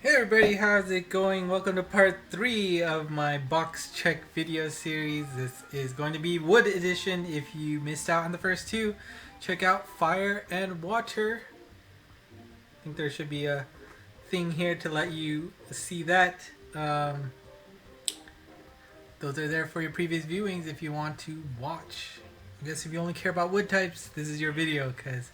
Hey everybody, how's it going? Welcome to part 3 of my box check video series. This is going to be Wood Edition. If you missed out on the first two, check out Fire and Water. I think there should be a thing here to let you see that. Those are there for your previous viewings if you want to watch. I guess if you only care about wood types, this is your video, because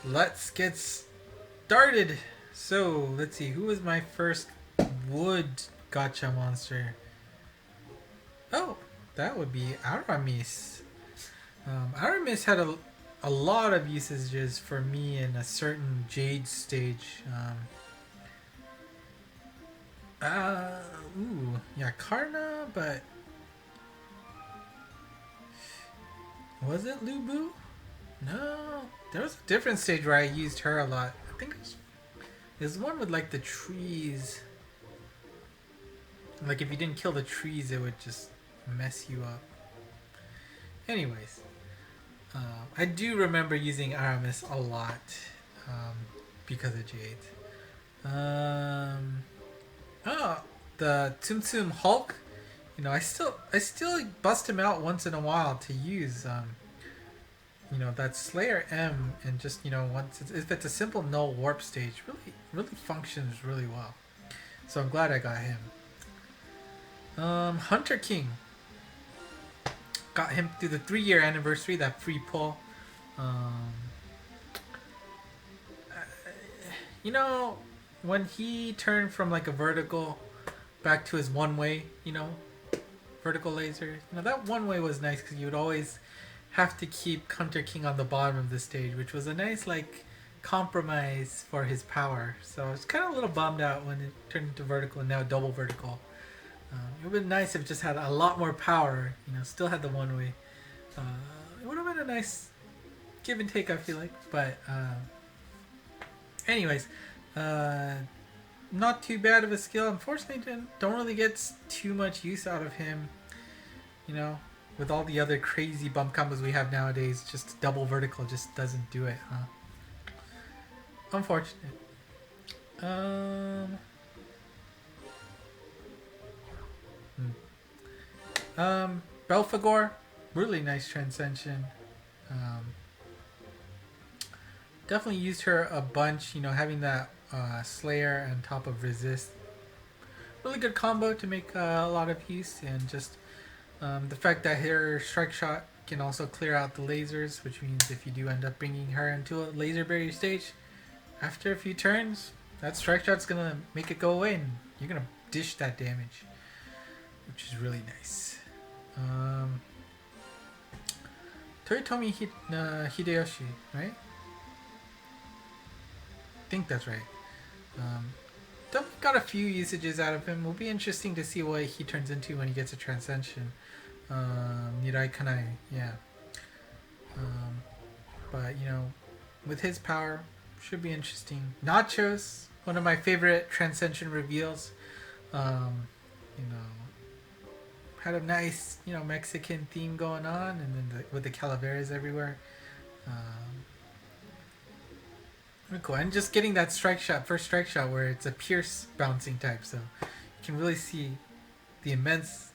let's get started. So, let's see, who was my first wood gotcha monster? Oh, that would be Aramis. Aramis had a lot of usages for me in a certain Jade stage. Yeah, Karna, but... Was it Lubu? No, there was a different stage where I used her a lot. I think it was... There's one with like the trees. Like if you didn't kill the trees, it would just mess you up. Anyways, I do remember using Aramis a lot because of Jade. Oh, the Tsum Tsum Hulk. You know, I still bust him out once in a while to use. You know, that Slayer M, and just, you know, once if it's a simple null warp stage, really functions really well. So I'm glad I got him. Hunter King. Got him through the 3-year anniversary, that free pull. You know, when he turned from like a vertical back to his one-way, you know, vertical laser. You know, that one-way was nice because you would always have to keep Hunter King on the bottom of the stage, which was a nice like compromise for his power. So I was kind of a little bummed out when it turned into vertical and now double vertical. It would have been nice if it just had a lot more power, you know, still had the one way. It would have been a nice give and take, I feel like. But anyways, not too bad of a skill. Unfortunately, don't really get too much use out of him, you know. With all the other crazy bump combos we have nowadays, just double vertical just doesn't do it, huh? Unfortunate. Belphegor, really nice transcension. Definitely used her a bunch, you know, having that Slayer on top of Resist. Really good combo to make a lot of use, and just the fact that her strike shot can also clear out the lasers, which means if you do end up bringing her into a laser barrier stage, after a few turns, that strike shot's gonna make it go away and you're gonna dish that damage, which is really nice. Toyotomi Hideyoshi, right? I think that's right. Definitely got a few usages out of him. Will be interesting to see what he turns into when he gets a transcension. Nirai Kanai, yeah. But, you know, with his power, should be interesting. Nachos, one of my favorite transcension reveals. You know, had a nice, you know, Mexican theme going on, and then with the calaveras everywhere. Cool. And just getting that first strike shot where it's a pierce bouncing type, so you can really see the immense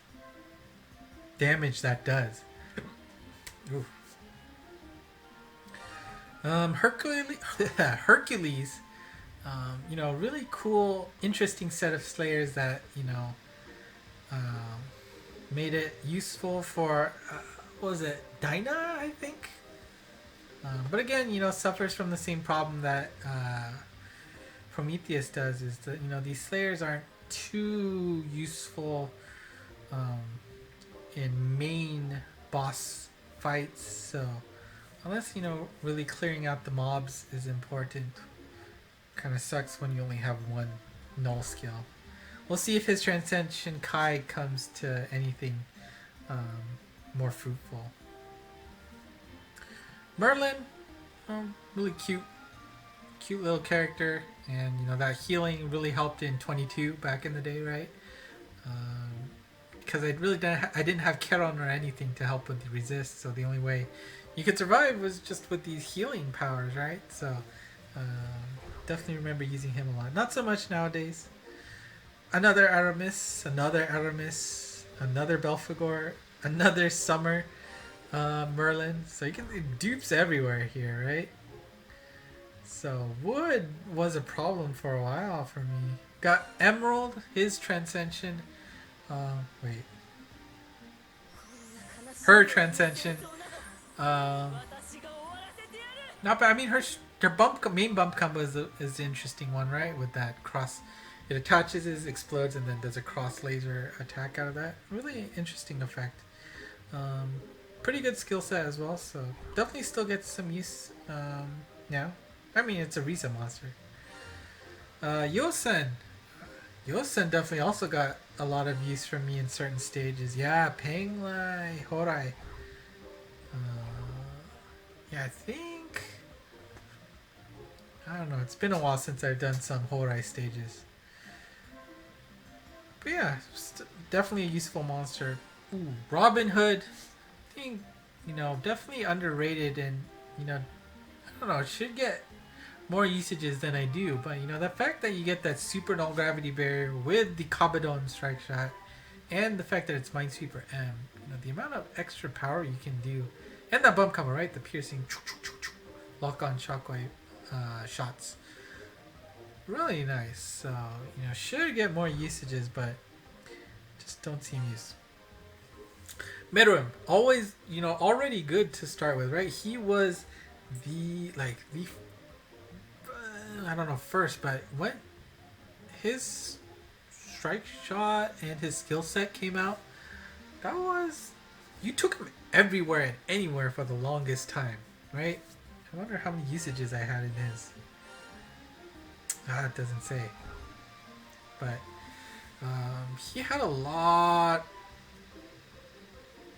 damage that does. Oof. Hercules, you know, really cool, interesting set of Slayers that, you know, made it useful for, what was it, Dinah, I think? But again, you know, suffers from the same problem that Prometheus does, is that, you know, these Slayers aren't too useful in main boss fights, so unless, you know, really clearing out the mobs is important, kind of sucks when you only have one null skill. We'll see if his Transcension Kai comes to anything more fruitful. Merlin, really cute little character, and you know that healing really helped in 22 back in the day, right? Because I didn't have Keron or anything to help with the resist, so the only way you could survive was just with these healing powers, right? So Definitely remember using him a lot. Not so much nowadays. Another Aramis, another Belphegor, another Summer Merlin. So you can see dupes everywhere here, right? So wood was a problem for a while for me. Got Emerald, his Transcension. Wait. Her Transcension. Um, Not bad. I mean, her main bump combo is the interesting one, right? With that cross, it attaches, explodes, and then does a cross laser attack out of that. Really interesting effect. Pretty good skill set as well. So definitely still gets some use now. I mean, it's a Risa monster. Yosen. Yosen definitely also got a lot of use from me in certain stages. Yeah, Penglai, Horai. Yeah, I think... I don't know, it's been a while since I've done some Horai stages. But yeah, definitely a useful monster. Ooh, Robin Hood. I think, definitely underrated and, I don't know, it should get more usages than I do. But, the fact that you get that super null gravity barrier with the Kabadon strike shot and the fact that it's Minesweeper M, the amount of extra power you can do. And that bump combo, right? The piercing lock-on shockwave shots. Really nice. So, should get more usages, but just don't seem used. Meruem, always, already good to start with, right? He was the I don't know first, but when his strike shot and his skill set came out, that was, you took him everywhere and anywhere for the longest time, right? I wonder how many usages I had in his. It doesn't say. But he had a lot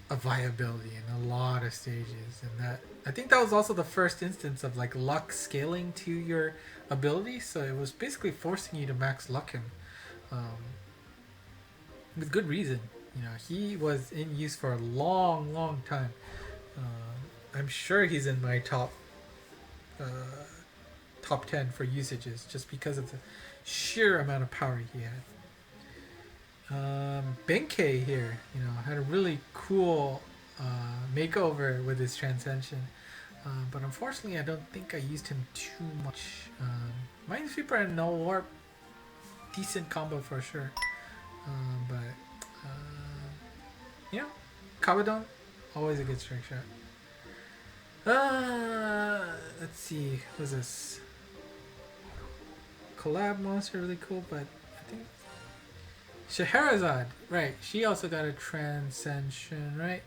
of viability in a lot of stages, and that I think that was also the first instance of like luck scaling to your ability. So it was basically forcing you to max luck him, with good reason. He was in use for a long, long time. I'm sure he's in my top 10 for usages just because of the sheer amount of power he had. Benkei here, had a really cool makeover with his Transcension. But unfortunately, I don't think I used him too much. Minesweeper and No Warp, decent combo for sure. But Kabadon, always a good strike shot. Let's see, what's this? Collab monster, really cool, but I think Scheherazade, right? She also got a Transcension, right?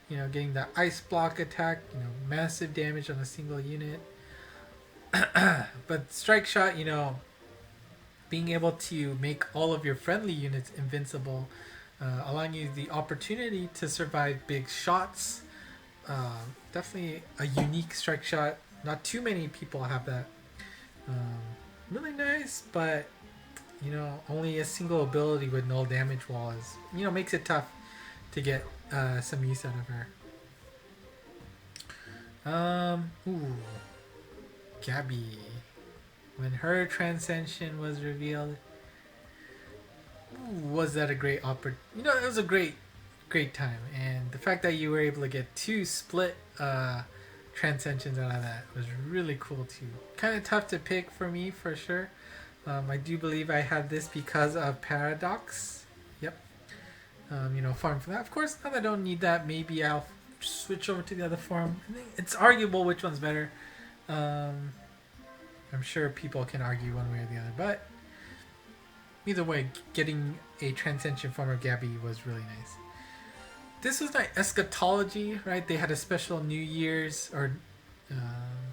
Getting that ice block attack, massive damage on a single unit. But strike shot, being able to make all of your friendly units invincible, allowing you the opportunity to survive big shots. Definitely a unique strike shot. Not too many people have that. Really nice, but only a single ability with null damage wall is makes it tough to get some use out of her. Gabby, when her Transcension was revealed, was that a great it was a great time, and the fact that you were able to get 2 split Transcensions out of that was really cool too. Kind of tough to pick for me for sure. I do believe I had this because of Paradox. Yep. Farm for that. Of course, now that I don't need that, maybe I'll switch over to the other form. I think it's arguable which one's better. I'm sure people can argue one way or the other, but either way, getting a Transcension form of Gabby was really nice. This was like Eschatology, right? They had a special New Year's or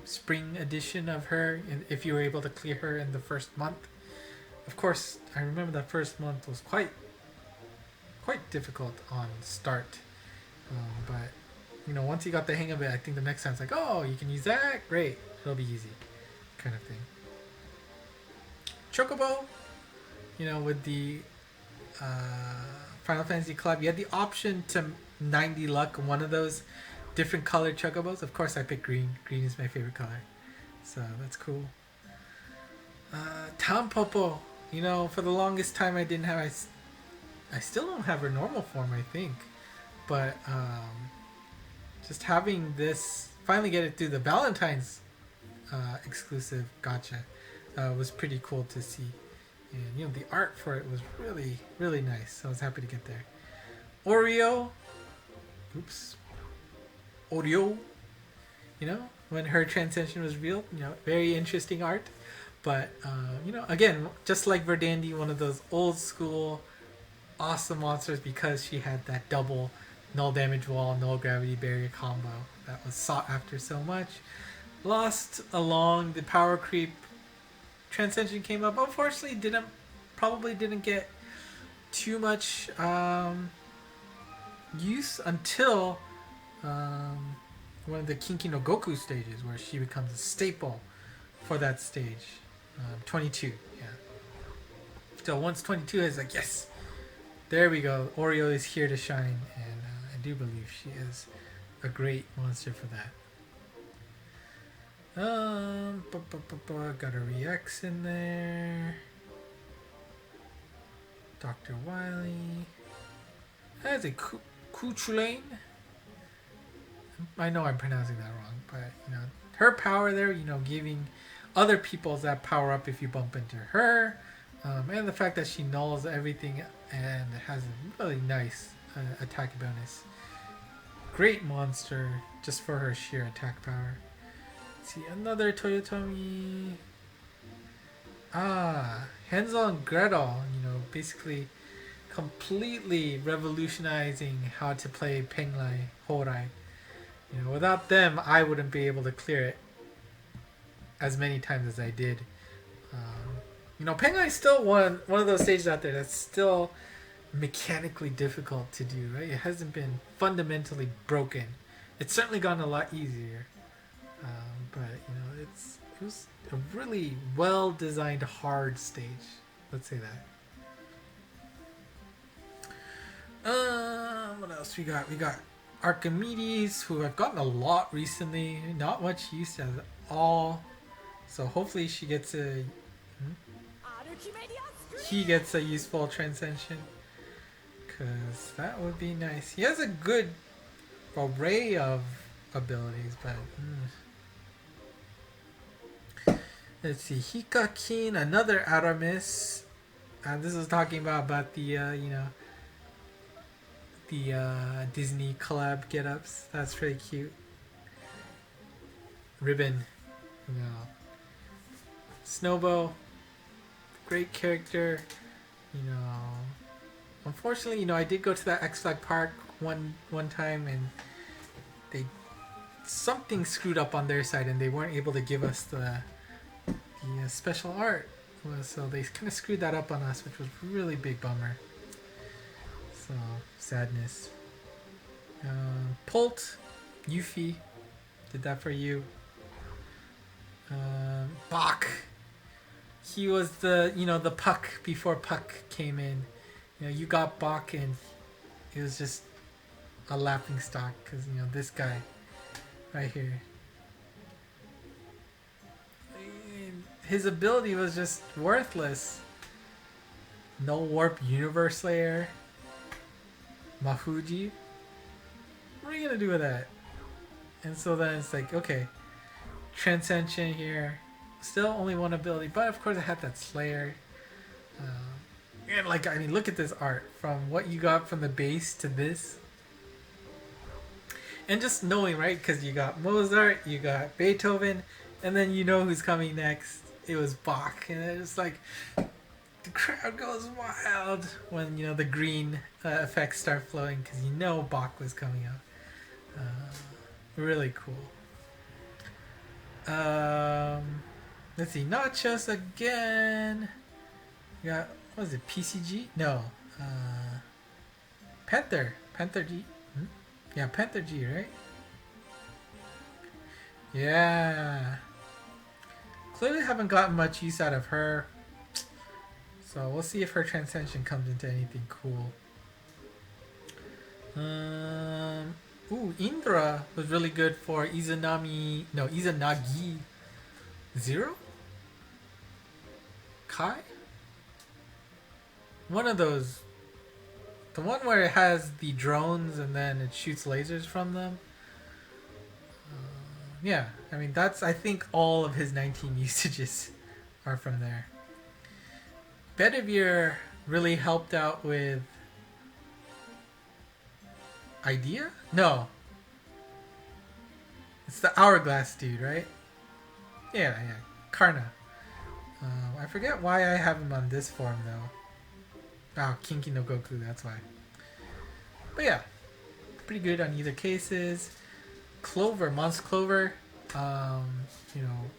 spring edition of her, and if you were able to clear her in the first month. Of course, I remember that first month was quite difficult on start, but once you got the hang of it, I think the next time it's like, oh, you can use that, great, it'll be easy, kind of thing. Chocobo, with the Final Fantasy Club, you had the option to 90 luck one of those different colored chocobos. Of course, I picked green. Green is my favorite color, so that's cool. Tampopo. You know, for the longest time I didn't have. I still don't have her normal form, I think. But just having this, finally get it through the Valentine's exclusive gotcha was pretty cool to see. And, you know, the art for it was really, really nice. So I was happy to get there. Oreo. Oops. Oreo. You know, when her transcension was revealed, you know, very interesting art. But, you know, again, just like Verdandi, one of those old school awesome monsters because she had that double null damage wall, null gravity barrier combo that was sought after so much. Lost along the power creep. Transcension came up. Unfortunately, probably didn't get too much use until one of the Kinki no Goku stages where she becomes a staple for that stage. 22, yeah. So once 22 is like, yes, there we go. Oreo is here to shine, and I do believe she is a great monster for that. Got a Rex in there. Dr. Wily. That's a Kuchulain. I know I'm pronouncing that wrong, but you know, her power there, you know, giving other people's that power up if you bump into her, and the fact that she nulls everything and has a really nice attack bonus. Great monster just for her sheer attack power. Let's see, another Toyotomi. Hansel and Gretel, you know, basically completely revolutionizing how to play Penglai Horai. You know, without them, I wouldn't be able to clear it as many times as I did. You know, Penglai is still one of those stages out there that's still mechanically difficult to do, right? It hasn't been fundamentally broken. It's certainly gotten a lot easier. But, you know, it was a really well-designed hard stage. Let's say that. What else we got? We got Archimedes, who I've gotten a lot recently. Not much use at all. So hopefully she gets he gets a useful transcension. Because that would be nice. He has a good array of abilities, but... Let's see. Hikakin, another Aramis. This is talking about the, you know... the Disney collab get-ups. That's pretty cute. Ribbon. You know. Snowbow. Great character. You know... Unfortunately, you know, I did go to that X-Flag Park one time, and something screwed up on their side, and they weren't able to give us the special art. So they kind of screwed that up on us, which was a really big bummer. So, sadness. Pult, Yuffie, did that for you. Bach. He was the, you know, the Puck before Puck came in. You know, you got Bach and it was just a laughing stock because, you know, this guy right here. His ability was just worthless. No Warp Universe Layer. Mafuji. What are you going to do with that? And so then it's like, okay. Transcension here. Still only one ability, but of course I had that Slayer. And like, I mean, look at this art. From what you got from the base to this. And just knowing, right? Because you got Mozart, you got Beethoven, and then you know who's coming next. It was Bach. And it's like, the crowd goes wild when, you know, the green effects start flowing. Because you know Bach was coming up. Really cool. Let's see. Nachos again. We got... What was it? PCG? No. Panther. Panther G. Yeah, Panther G, right? Yeah. Clearly haven't gotten much use out of her. So we'll see if her transcension comes into anything cool. Ooh, Indra was really good for Izanagi 0? Kai? One of those. The one where it has the drones and then it shoots lasers from them. Yeah, I mean, that's, I think, all of his 19 usages are from there. Bedivere really helped out with Idea? No. It's the Hourglass dude, right? Yeah. Karna. I forget why I have him on this form, though. Oh, Kinki no Goku, that's why. But yeah, pretty good on either cases. Clover, Monster Clover, you know,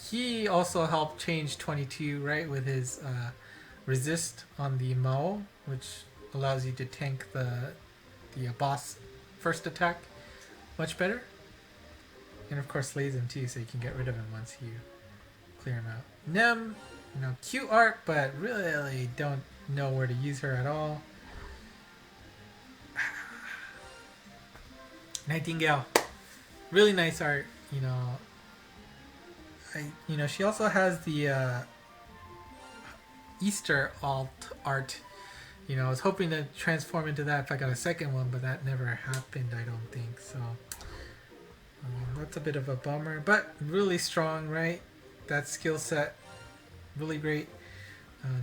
he also helped change 22, right, with his resist on the Mao, which allows you to tank the boss first attack much better. And of course slays him too, so you can get rid of him once you clear him out. Nem, you know, cute art, but really don't know where to use her at all. Nightingale, really nice art, you know. She also has the Easter alt art. You know, I was hoping to transform into that if I got a second one, but that never happened, I don't think. So that's a bit of a bummer, but really strong, right? That skill set, really great.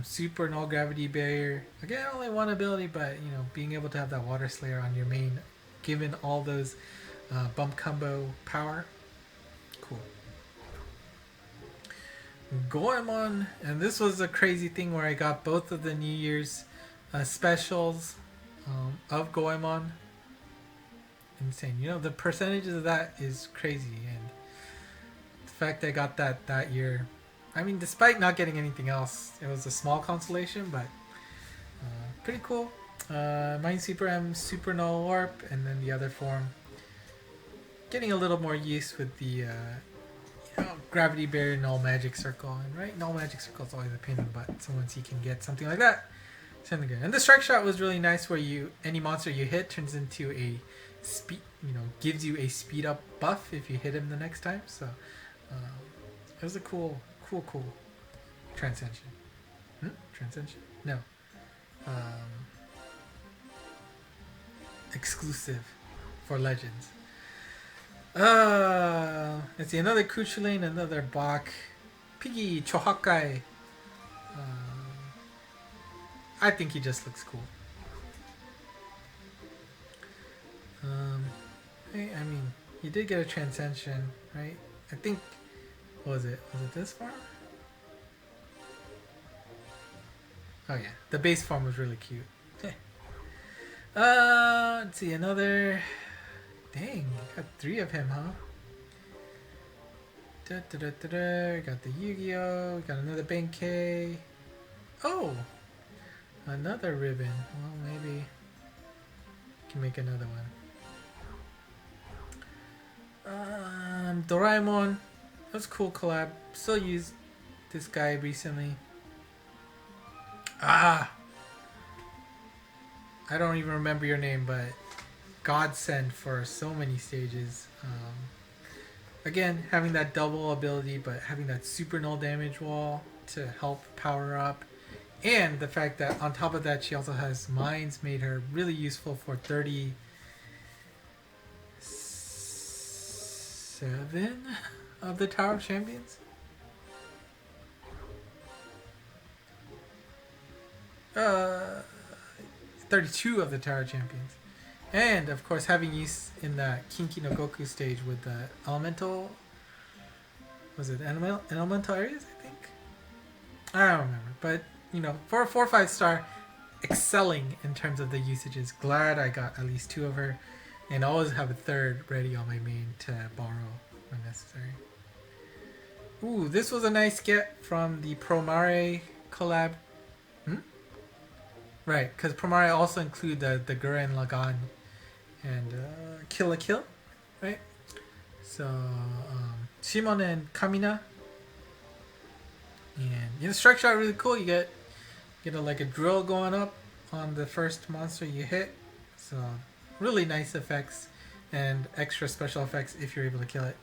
Super null gravity barrier. Again, only one ability, but you know, being able to have that water slayer on your main, given all those bump combo power, cool. Goemon, and this was a crazy thing where I got both of the New Year's specials of Goemon. Insane. You know, the percentages of that is crazy, and the fact that I got that year, I mean, despite not getting anything else, it was a small consolation, but pretty cool. Mind Super M, Super Null Warp, and then the other form. Getting a little more use with the Gravity Barrier, Null Magic Circle, and right, Null Magic Circle is always a pain in the butt. So once you can get something like that, something good. And the Strike Shot was really nice, where any monster you hit turns into a speed, gives you a speed up buff if you hit him the next time. So it was a cool transcension. Transcension? No. Exclusive for Legends. Let's see, another Kuchulain, another Bach. Piggy Chohakai. I think he just looks cool. I mean, he did get a Transcension, right? I think, what was it? Was it this form? Oh yeah, the base form was really cute. Let's see, another... Dang, got 3 of him, huh? Got the Yu-Gi-Oh! Got another Benkei. Oh! Another ribbon. Well, maybe can make another one. Doraemon. That was a cool collab. Still used this guy recently. I don't even remember your name, but godsend for so many stages. Again, having that double ability, but having that super null damage wall to help power up. And the fact that on top of that, she also has mines, made her really useful for 37 of the Tower of Champions. 32 of the Tower of Champions. And, of course, having use in the Kinki no Goku stage with the elemental... Was it elemental areas, I think? I don't remember. But, you know, for a 4 or 5 star, excelling in terms of the usages. Glad I got at least 2 of her. And always have a 3rd ready on my main to borrow when necessary. Ooh, this was a nice get from the Promare collab. Right, because Promare also include the Gurren Lagann and Kill la Kill, right? So, Shimon and Kamina. And, Strike Shot really cool. You get like a drill going up on the first monster you hit. So, really nice effects and extra special effects if you're able to kill it.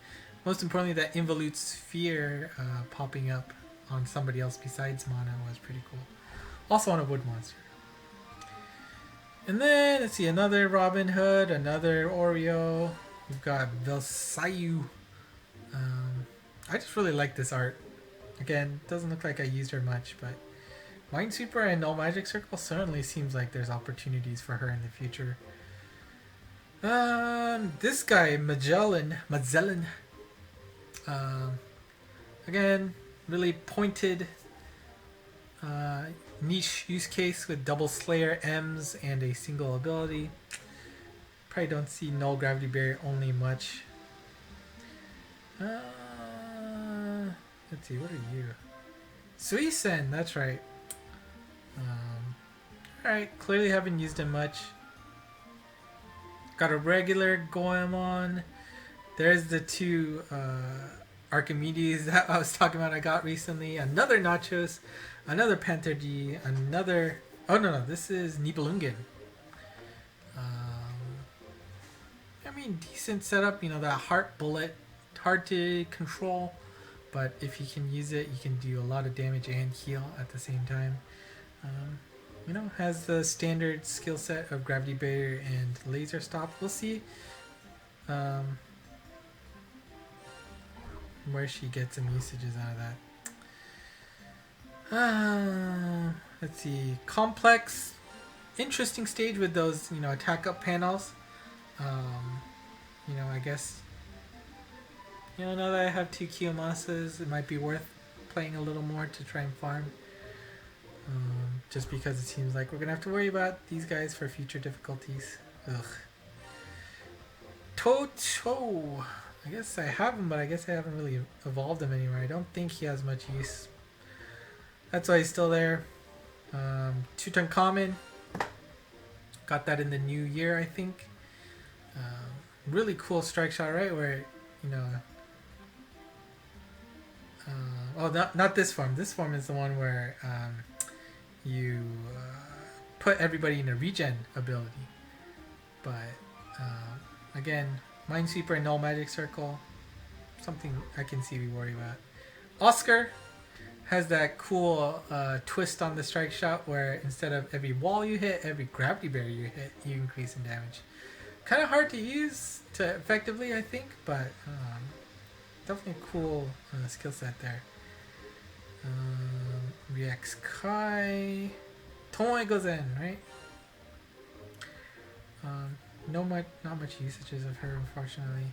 Most importantly, that Involute Sphere popping up on somebody else besides mana was pretty cool. Also on a wood monster. And then, let's see, another Robin Hood, another Oreo. We've got Velsayu. I just really like this art. Again, doesn't look like I used her much, but Minesweeper and No Magic Circle certainly seems like there's opportunities for her in the future. This guy, Magellan. Again, really pointed niche use case with double Slayer M's and a single ability. Probably don't see Null Gravity Barrier only much. Let's see, what are you? Suisen, that's right. Alright, clearly haven't used him much. Got a regular Goemon. There's the two Archimedes that I was talking about I got recently. Another Nachos. Another Panther G. Another... Oh, no, this is Nibelungen. I mean, decent setup. You know, that heart bullet. Hard to control. But if you can use it, you can do a lot of damage and heal at the same time. You know, has the standard skill set of Gravity Barrier and Laser Stop. We'll see where she gets some usages out of that. Let's see. Complex. Interesting stage with those, you know, attack up panels. You know, I guess, you know, now that I have 2 Kiyomasas, it might be worth playing a little more to try and farm. Just because it seems like we're going to have to worry about these guys for future difficulties. Ugh. Toto! I guess I have him, but I guess I haven't really evolved him anywhere. I don't think he has much use. That's why he's still there. Tutankhamun. Got that in the new year, I think. Really cool strike shot, right? Where, you know... oh, not this form. This form is the one where you put everybody in a regen ability. But, again, Minesweeper and Null Magic Circle. Something I can see we worry about. Oscar has that cool twist on the strike shot where instead of every wall you hit, every gravity barrier you hit, you increase in damage. Kind of hard to use to effectively, I think, but definitely a cool skill set there. Reacts Kai. Tomoe goes in, right? Not much usages of her, unfortunately.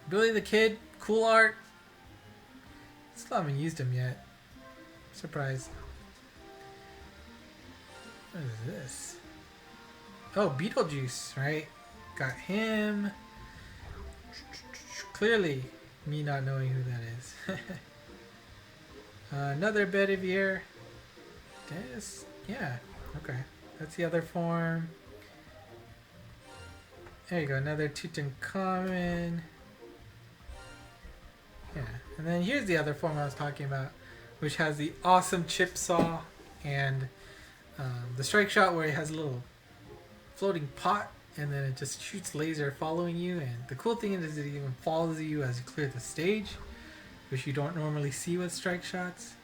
Billy the Kid, cool art. Still haven't used him yet. Surprised. What is this? Oh, Beetlejuice, right? Got him. Clearly, me not knowing who that is. Another Bedivere. Yeah, okay. That's the other form. There you go, another Tutankhamun. Yeah, and then here's the other form I was talking about, which has the awesome chip saw and the strike shot where it has a little floating pot and then it just shoots laser following you. And the cool thing is it even follows you as you clear the stage, which you don't normally see with strike shots.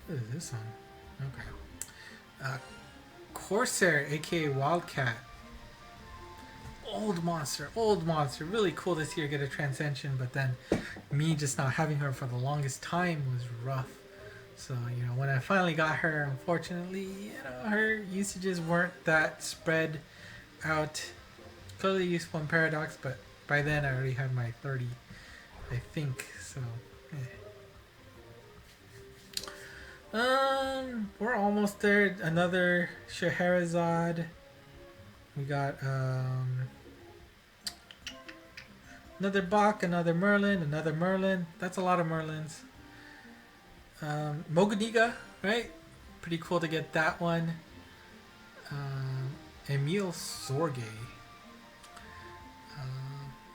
What is this one? Okay. Corsair, aka Wildcat. Old monster. Really cool to see her get a Transcension, but then me just not having her for the longest time was rough. So, you know, when I finally got her, unfortunately, you know, her usages weren't that spread out. Clearly useful in Paradox, but by then I already had my 30, I think, so... We're almost there. Another Scheherazade. We got another Bach, another Merlin. That's a lot of Merlins. Moganiga, right? Pretty cool to get that one. Emil Sorge.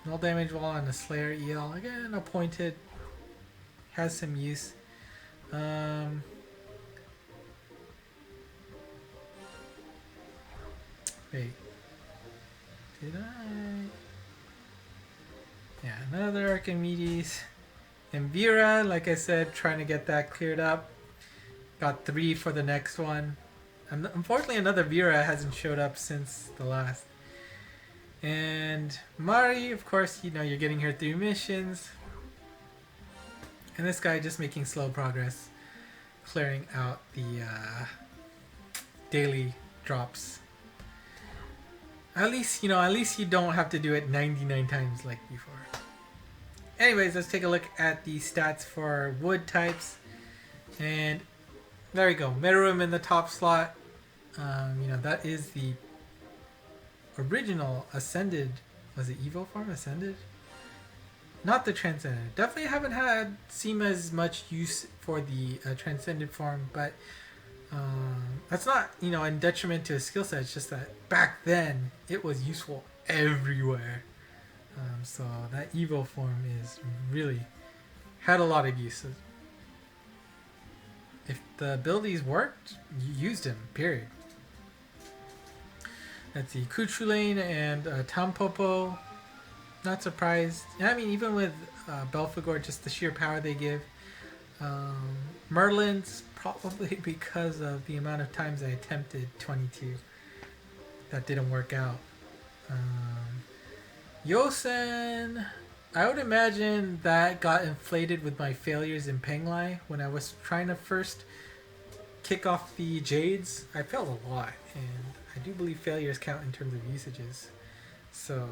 No damage wall on the Slayer EL. Again, appointed. Has some use. Wait. Did I? Yeah, another Archimedes. And Vera, like I said, trying to get that cleared up. Got 3 for the next one. And unfortunately, another Vera hasn't showed up since the last. And Mari, of course, you know, you're getting her 3 missions. And this guy just making slow progress, clearing out the daily drops. At least you don't have to do it 99 times like before. Anyways, let's take a look at the stats for wood types. And there we go. Meruem in the top slot. You know, that is the original Ascended. Was it Evo form? Ascended? Not the Transcended. Definitely haven't seen as much use for the Transcended form, but that's not, you know, in detriment to his skill set. It's just that back then it was useful everywhere. So that Evo form is really had a lot of uses. If the abilities worked, you used him. Period. Let's see, Kuchulain and Tampopo. Not surprised. I mean, even with Belphegor, just the sheer power they give. Merlin's probably because of the amount of times I attempted 22. That didn't work out. Yosen, I would imagine that got inflated with my failures in Penglai. When I was trying to first kick off the Jades, I failed a lot. And I do believe failures count in terms of usages. So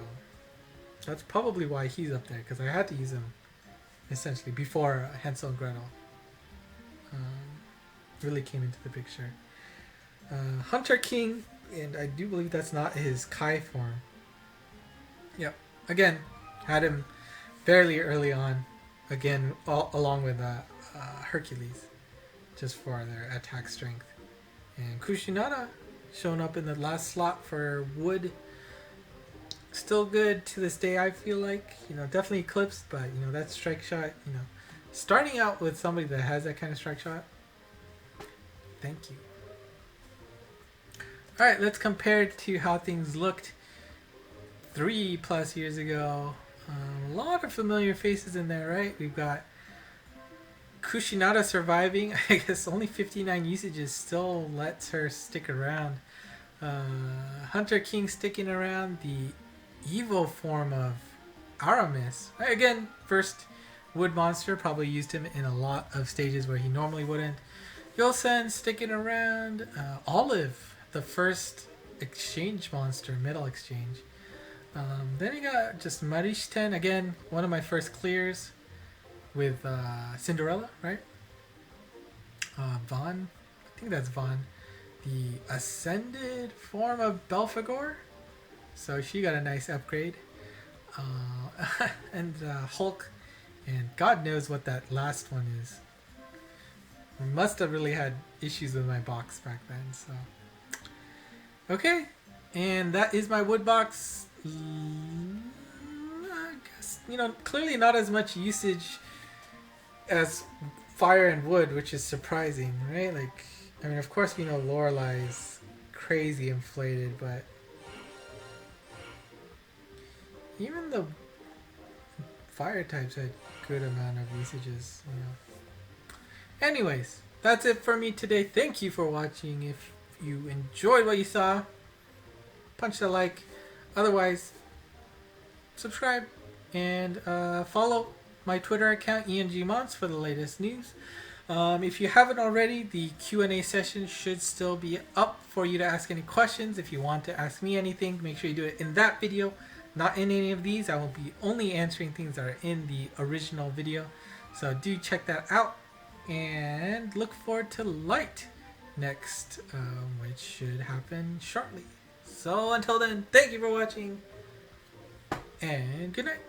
that's probably why he's up there, because I had to use him essentially before Hansel and Gretel really came into the picture. Hunter King, and I do believe that's not his Kai form. Yep. Again, had him fairly early on. Again, along with Hercules, just for their attack strength. And Kushinada showing up in the last slot for wood. Still good to this day, I feel like. You know, definitely eclipsed, but you know, that strike shot, you know, starting out with somebody that has that kind of strike shot. Thank you. Alright, let's compare it to how things looked 3+ years ago. A lot of familiar faces in there, right? We've got Kushinada surviving. I guess only 59 usages still lets her stick around. Hunter King sticking around. The Evo form of Aramis. Again, first wood monster. Probably used him in a lot of stages where he normally wouldn't. Yosen sticking around. Olive, the first exchange monster, metal exchange. Then you got just Marishten, again, one of my first clears with Cinderella, right? Vaughn, I think that's Vaughn. The Ascended form of Belphegor, so she got a nice upgrade. And Hulk, and God knows what that last one is. I must have really had issues with my box back then, so. Okay, and that is my wood box. I guess, you know, clearly not as much usage as fire and wood, which is surprising, right? Like, I mean, of course, you know, Lorelai's crazy inflated, but even the fire types had good amount of usages, you know. Anyways, that's it for me today. Thank you for watching. If you enjoyed what you saw, punch the like. Otherwise, subscribe and follow my Twitter account, ENGMons, for the latest news. If you haven't already, the Q&A session should still be up for you to ask any questions. If you want to ask me anything, make sure you do it in that video, not in any of these. I will be only answering things that are in the original video. So do check that out. And look forward to Light next, which should happen shortly. So until then, thank you for watching, and good night.